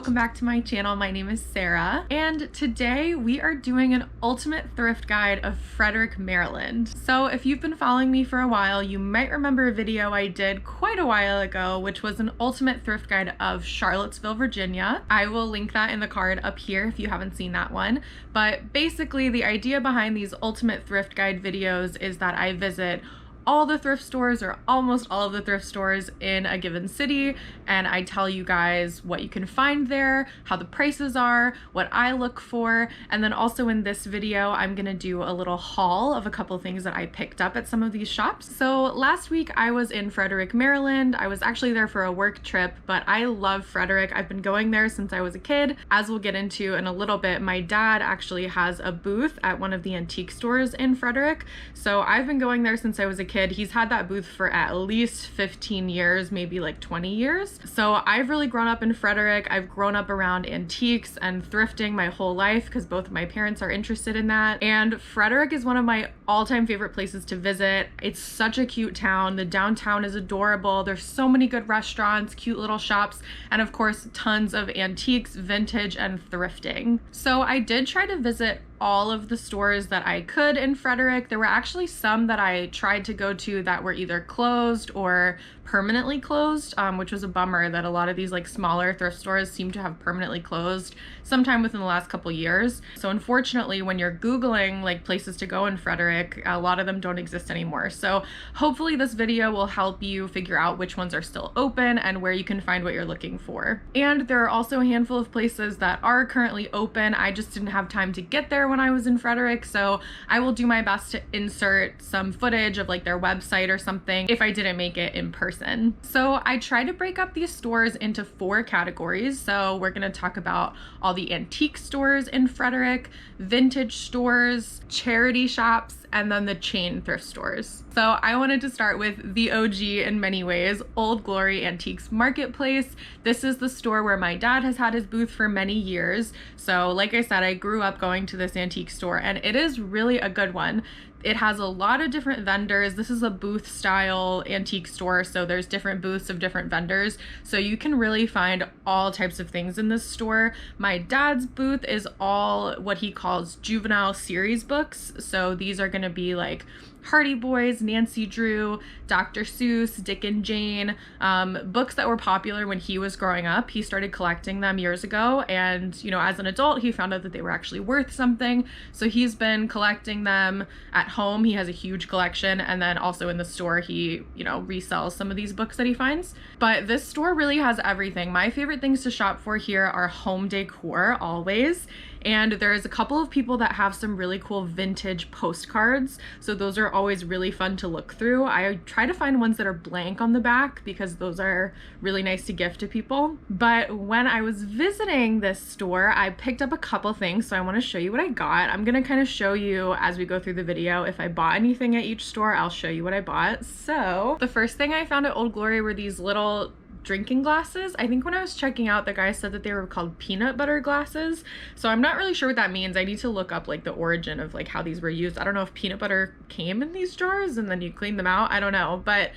welcome back to my channel. My name is Sarah, and today we are doing an ultimate thrift guide of Frederick, Maryland. So if you've been following me for a while, you might remember a video I did quite a while ago, which was an ultimate thrift guide of Charlottesville, Virginia. I will link that in the card up here if you haven't seen that one. But basically the idea behind these ultimate thrift guide videos is that I visit all the thrift stores or almost all of the thrift stores in a given city, and I tell you guys what you can find there, how the prices are, what I look for, and then also in this video I'm gonna do a little haul of a couple things that I picked up at some of these shops. So last week I was in Frederick, Maryland. I was actually there for a work trip, but I love Frederick. I've been going there since I was a kid. As we'll get into in a little bit, my dad actually has a booth at one of the antique stores in Frederick, so I've been going there since I was a kid. He's had that booth for at least 15 years, maybe like 20 years. So I've really grown up in Frederick. I've grown up around antiques and thrifting my whole life because both of my parents are interested in that. And Frederick is one of my all-time favorite places to visit. It's such a cute town. The downtown is adorable. There's so many good restaurants, cute little shops, and of course, tons of antiques, vintage, and thrifting. So I did try to visit all of the stores that I could in Frederick. There were actually some that I tried to go to that were either closed or permanently closed, which was a bummer that a lot of these like smaller thrift stores seem to have permanently closed sometime within the last couple years. So unfortunately, when you're Googling like places to go in Frederick, a lot of them don't exist anymore. So hopefully this video will help you figure out which ones are still open and where you can find what you're looking for. And there are also a handful of places that are currently open. I just didn't have time to get there when I was in Frederick, so I will do my best to insert some footage of like their website or something if I didn't make it in person. So I try to break up these stores into 4 categories. So we're going to talk about all the antique stores in Frederick, vintage stores, charity shops, and then the chain thrift stores. So I wanted to start with the OG in many ways, Old Glory Antiques Marketplace. This is the store where my dad has had his booth for many years. So like I said, I grew up going to this antique store and it is really a good one. It has a lot of different vendors. This is a booth style antique store, so there's different booths of different vendors. So you can really find all types of things in this store. My dad's booth is all what he calls juvenile series books. So these are gonna be like Hardy Boys, Nancy Drew, Dr. Seuss, Dick and Jane, books that were popular when he was growing up. He started collecting them years ago, and you know, as an adult, he found out that they were actually worth something. So he's been collecting them at home. He has a huge collection, and then also in the store, he, you know, resells some of these books that he finds. But this store really has everything. My favorite things to shop for here are home decor, always. And there's a couple of people that have some really cool vintage postcards. So those are always really fun to look through. I try to find ones that are blank on the back because those are really nice to gift to people. But when I was visiting this store, I picked up a couple things. So I want to show you what I got. I'm going to kind of show you as we go through the video. If I bought anything at each store, I'll show you what I bought. So the first thing I found at Old Glory were these little drinking glasses. I think when I was checking out, the guy said that they were called peanut butter glasses. So I'm not really sure what that means. I need to look up like the origin of like how these were used. I don't know if peanut butter came in these jars and then you clean them out. I don't know, but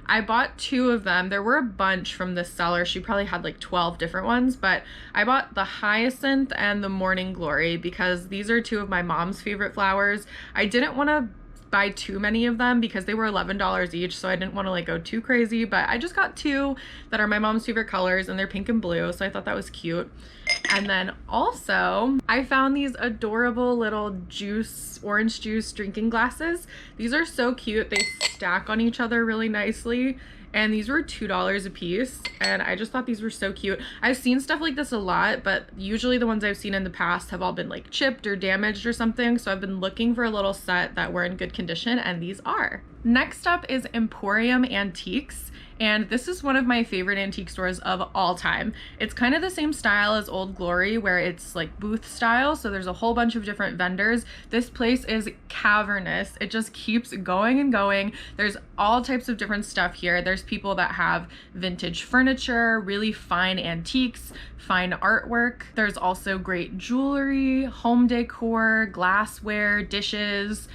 I bought 2 of them. There were a bunch from this seller. She probably had like 12 different ones, but I bought the Hyacinth and the Morning Glory because these are 2 of my mom's favorite flowers. I didn't want to buy too many of them because they were $11 each, so I didn't want to like go too crazy, but I just got 2 that are my mom's favorite colors and they're pink and blue, so I thought that was cute. And then also I found these adorable little orange juice drinking glasses. These are so cute. They stack on each other really nicely. And these were $2 a piece, and I just thought these were so cute. I've seen stuff like this a lot, but usually the ones I've seen in the past have all been like chipped or damaged or something, so I've been looking for a little set that were in good condition, and these are. Next up is Emporium Antiques, and this is one of my favorite antique stores of all time. It's kind of the same style as Old Glory, where it's like booth style, so there's a whole bunch of different vendors. This place is cavernous. It just keeps going and going. There's all types of different stuff here. There's people that have vintage furniture, really fine antiques, fine artwork. There's also great jewelry, home decor, glassware, dishes,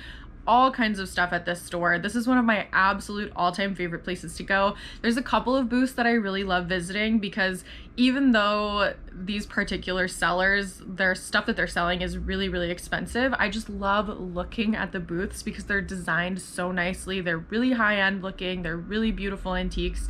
all kinds of stuff at this store. This is one of my absolute all-time favorite places to go. There's a couple of booths that I really love visiting because even though these particular sellers, their stuff that they're selling is really, really expensive, I just love looking at the booths because they're designed so nicely. They're really high-end looking. They're really beautiful antiques.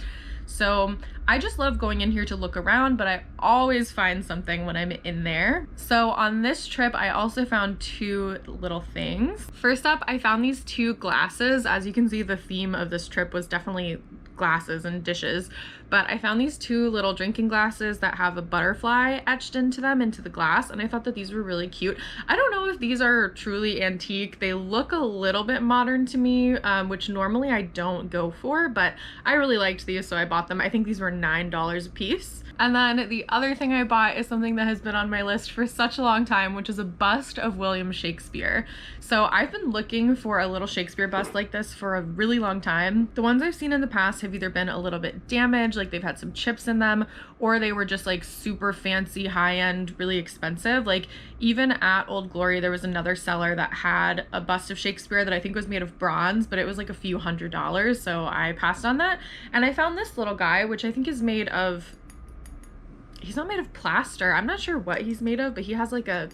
So I just love going in here to look around, but I always find something when I'm in there. So on this trip, I also found two little things. First up, I found these two glasses. As you can see, the theme of this trip was definitely glasses and dishes, but I found these two little drinking glasses that have a butterfly etched into them, into the glass, and I thought that these were really cute. I don't know if these are truly antique. They look a little bit modern to me, which normally I don't go for, but I really liked these, so I bought them. I think these were $9 a piece. And then the other thing I bought is something that has been on my list for such a long time, which is a bust of William Shakespeare. So I've been looking for a little Shakespeare bust like this for a really long time. The ones I've seen in the past have either been a little bit damaged, like they've had some chips in them, or they were just like super fancy, high-end, really expensive. Like even at Old Glory, there was another seller that had a bust of Shakespeare that I think was made of bronze, but it was like a few $100s, so I passed on that. And I found this little guy, which I think is made of, he's not made of plaster. I'm not sure what he's made of, but he has like a,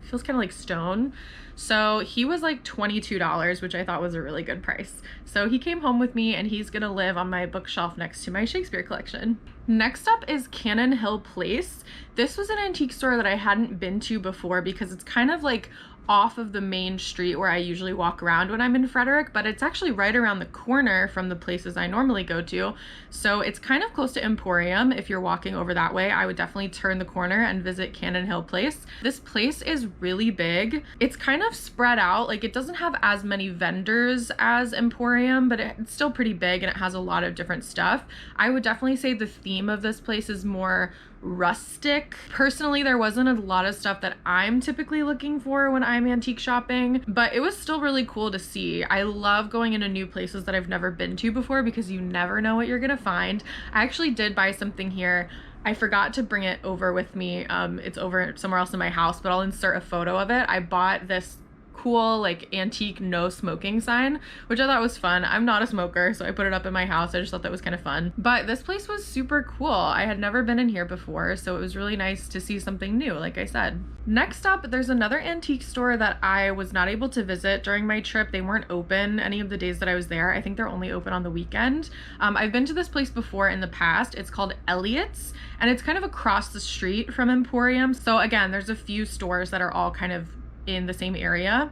feels kind of like stone. So he was like $22, which I thought was a really good price. So he came home with me and he's gonna live on my bookshelf next to my Shakespeare collection. Next up is Cannon Hill Place. This was an antique store that I hadn't been to before because it's kind of like off of the main street where I usually walk around when I'm in Frederick, but it's actually right around the corner from the places I normally go to. So it's kind of close to Emporium. If you're walking over that way, I would definitely turn the corner and visit Cannon Hill Place. This place is really big. It's kind of spread out. Like it doesn't have as many vendors as Emporium, but it's still pretty big and it has a lot of different stuff. I would definitely say the theme of this place is more rustic. Personally, there wasn't a lot of stuff that I'm typically looking for when I'm antique shopping, but it was still really cool to see. I love going into new places that I've never been to before because you never know what you're gonna find. I actually did buy something here. I forgot to bring it over with me. It's over somewhere else in my house, but I'll insert a photo of it. I bought this cool like antique no smoking sign, which I thought was fun. I'm not a smoker, so I put it up in my house. I just thought that was kind of fun. But this place was super cool. I had never been in here before, so it was really nice to see something new, like I said. Next up, there's another antique store that I was not able to visit during my trip. They weren't open any of the days that I was there. I think they're only open on the weekend. I've been to this place before in the past. It's called Elliott's, and it's kind of across the street from Emporium. So again, there's a few stores that are all kind of in the same area.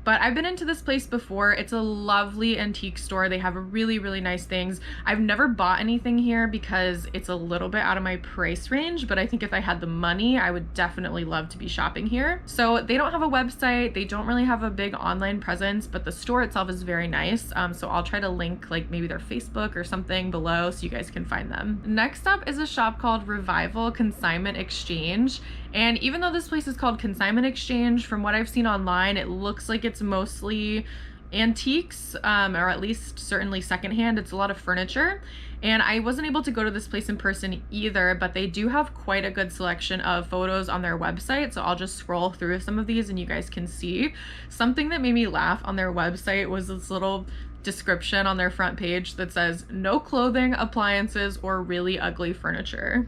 But I've been into this place before. It's a lovely antique store. They have really, really nice things. I've never bought anything here because it's a little bit out of my price range, but I think if I had the money, I would definitely love to be shopping here. So they don't have a website. They don't really have a big online presence, but the store itself is very nice. So I'll try to link like maybe their Facebook or something below so you guys can find them. Next up is a shop called Revival Consignment Exchange. And even though this place is called Consignment Exchange, from what I've seen online, it looks like it's mostly antiques, or at least certainly secondhand. It's a lot of furniture. And I wasn't able to go to this place in person either, but they do have quite a good selection of photos on their website. So I'll just scroll through some of these and you guys can see. Something that made me laugh on their website was this little description on their front page that says, "No clothing, appliances, or really ugly furniture."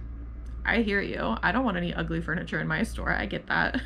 I hear you. I don't want any ugly furniture in my store. I get that.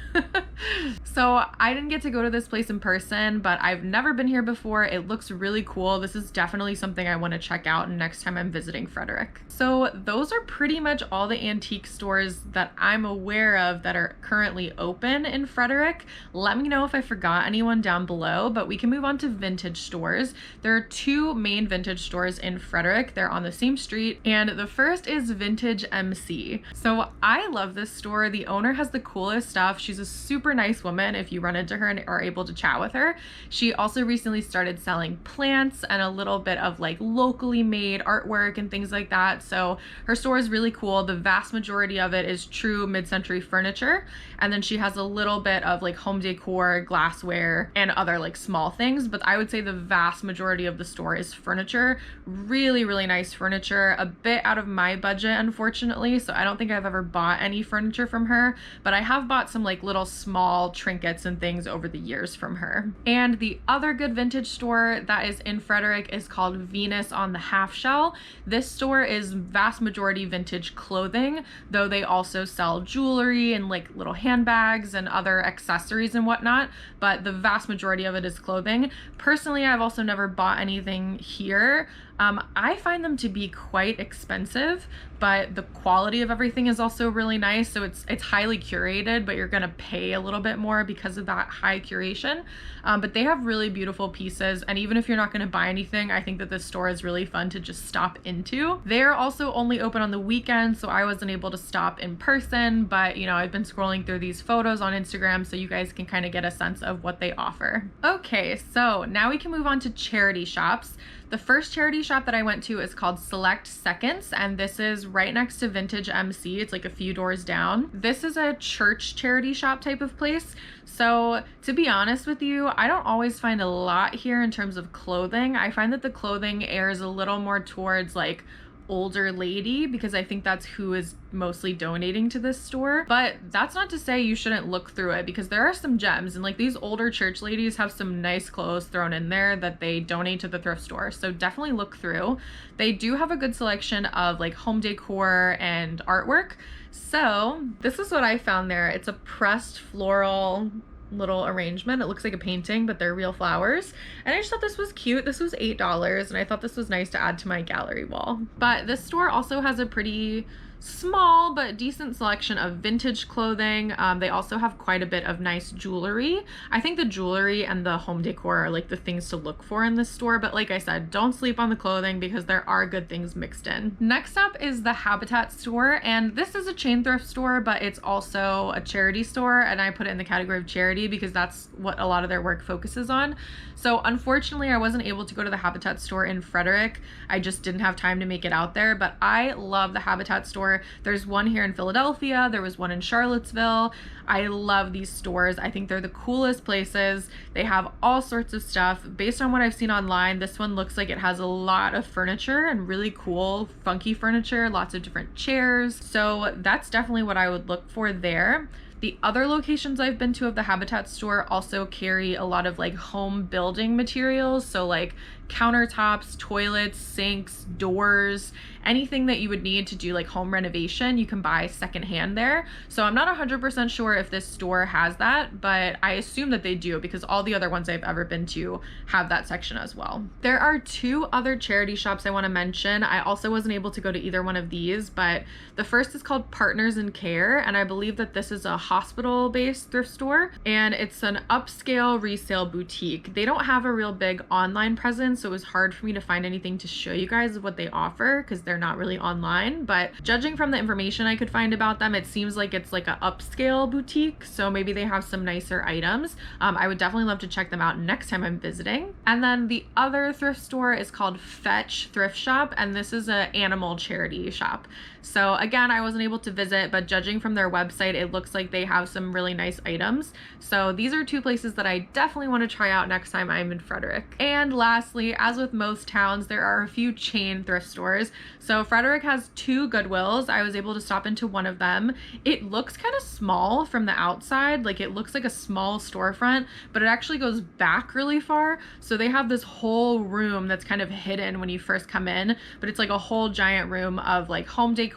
So I didn't get to go to this place in person, but I've never been here before. It looks really cool. This is definitely something I want to check out next time I'm visiting Frederick. So those are pretty much all the antique stores that I'm aware of that are currently open in Frederick. Let me know if I forgot anyone down below, but we can move on to vintage stores. There are two main vintage stores in Frederick. They're on the same street, and the first is Vintage MC. So I love this store. The owner has the coolest stuff. She's a super nice woman if you run into her and are able to chat with her. She also recently started selling plants and a little bit of like locally made artwork and things like that. So her store is really cool. The vast majority of it is true mid-century furniture. And then she has a little bit of like home decor, glassware, and other like small things. But I would say the vast majority of the store is furniture. Really, really nice furniture. A bit out of my budget, unfortunately. So I don't don't think I've ever bought any furniture from her, but I have bought some like little small trinkets and things over the years from her. And the other good vintage store that is in Frederick is called Venus on the Half Shell. This store is vast majority vintage clothing, though they also sell jewelry and like little handbags and other accessories and whatnot, but the vast majority of it is clothing. Personally, I've also never bought anything here. I find them to be quite expensive, but the quality of everything is also really nice. So it's highly curated, but you're gonna pay a little bit more because of that high curation. But they have really beautiful pieces, and even if you're not gonna buy anything, I think that this store is really fun to just stop into. They're also only open on the weekends, so I wasn't able to stop in person, but you know, I've been scrolling through these photos on Instagram so you guys can kind of get a sense of what they offer. Okay, so now we can move on to charity shops. The first charity shop that I went to is called Select Seconds, and this is right next to Vintage MC. It's like a few doors down. This is a church charity shop type of place. So to be honest with you, I don't always find a lot here in terms of clothing. I find that the clothing airs a little more towards like older lady, because I think that's who is mostly donating to this store. But that's not to say you shouldn't look through it, because there are some gems, and like these older church ladies have some nice clothes thrown in there that they donate to the thrift store, so definitely look through. They do have a good selection of like home decor and artwork. So this is what I found there. It's a pressed floral little arrangement. It looks like a painting, but they're real flowers, and I just thought this was cute. This was $8, and I thought this was nice to add to my gallery wall. But this store also has a pretty small but decent selection of vintage clothing. They also have quite a bit of nice jewelry. I think the jewelry and the home decor are like the things to look for in this store, but like I said, don't sleep on the clothing because there are good things mixed in. Next up is the Habitat store, and this is a chain thrift store, but it's also a charity store, and I put it in the category of charity because that's what a lot of their work focuses on. So unfortunately, I wasn't able to go to the Habitat store in Frederick. I just didn't have time to make it out there, but I love the Habitat store. There's one here in Philadelphia. There was one in Charlottesville. I love these stores. I think they're the coolest places. They have all sorts of stuff. Based on what I've seen online, this one looks like it has a lot of furniture and really cool, funky furniture, lots of different chairs. So that's definitely what I would look for there. The other locations I've been to of the Habitat store also carry a lot of like home building materials. So like countertops, toilets, sinks, doors, anything that you would need to do like home renovation, you can buy secondhand there. So I'm not 100% sure if this store has that, but I assume that they do because all the other ones I've ever been to have that section as well. There are two other charity shops I want to mention. I also wasn't able to go to either one of these, but the first is called Partners in Care, and I believe that this is a hospital-based thrift store, and it's an upscale resale boutique. They don't have a real big online presence, so it was hard for me to find anything to show you guys of what they offer because they're not really online, but judging from the information I could find about them, it seems like it's like an upscale boutique, so maybe they have some nicer items. I would definitely love to check them out next time I'm visiting. And then the other thrift store is called Fetch Thrift Shop, and this is an animal charity shop. So again, I wasn't able to visit, but judging from their website, it looks like they have some really nice items. So these are two places that I definitely want to try out next time I'm in Frederick. And lastly, as with most towns, there are a few chain thrift stores. So Frederick has two Goodwills. I was able to stop into one of them. It looks kind of small from the outside, like it looks like a small storefront, but it actually goes back really far. So they have this whole room that's kind of hidden when you first come in, but it's like a whole giant room of like home decor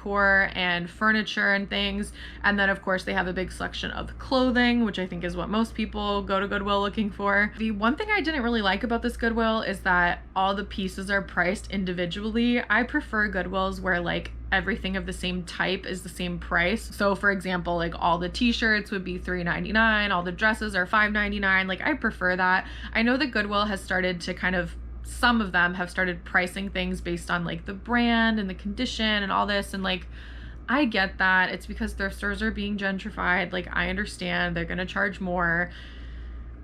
and furniture and things. And then of course they have a big selection of clothing, which I think is what most people go to Goodwill looking for. The one thing I didn't really like about this Goodwill is that all the pieces are priced individually. I prefer Goodwills where like everything of the same type is the same price. So for example, like all the t-shirts would be $3.99, all the dresses are $5.99. Like I prefer that. I know that Goodwill has started to kind of, some of them have started pricing things based on like the brand and the condition and all this, and like I get that. It's because thrift stores are being gentrified. Like I understand they're gonna charge more,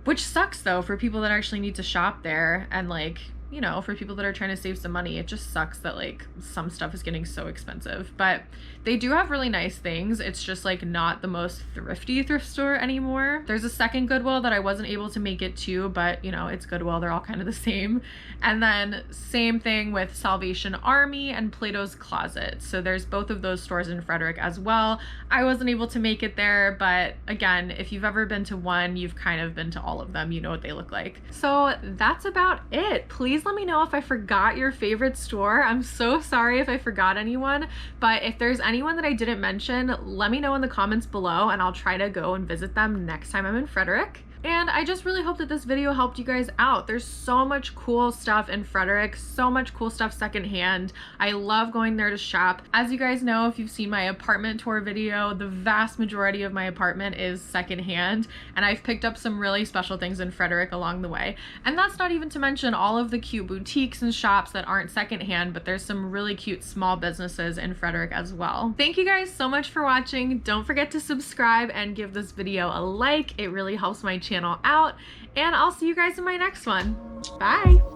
which sucks though for people that actually need to shop there and like, you know, for people that are trying to save some money, it just sucks that like some stuff is getting so expensive. But they do have really nice things. It's just like not the most thrifty thrift store anymore. There's a second Goodwill that I wasn't able to make it to, but you know, it's Goodwill. They're all kind of the same. And then same thing with Salvation Army and Plato's Closet. So there's both of those stores in Frederick as well. I wasn't able to make it there, but again, if you've ever been to one, you've kind of been to all of them. You know what they look like. So that's about it. Please let me know if I forgot your favorite store. I'm so sorry if I forgot anyone, but if there's anyone that I didn't mention, let me know in the comments below and I'll try to go and visit them next time I'm in Frederick. And I just really hope that this video helped you guys out. There's so much cool stuff in Frederick, so much cool stuff secondhand. I love going there to shop. As you guys know, if you've seen my apartment tour video, the vast majority of my apartment is secondhand, and I've picked up some really special things in Frederick along the way. And that's not even to mention all of the cute boutiques and shops that aren't secondhand, but there's some really cute small businesses in Frederick as well. Thank you guys so much for watching. Don't forget to subscribe and give this video a like. It really helps my channel out, and I'll see you guys in my next one. Bye.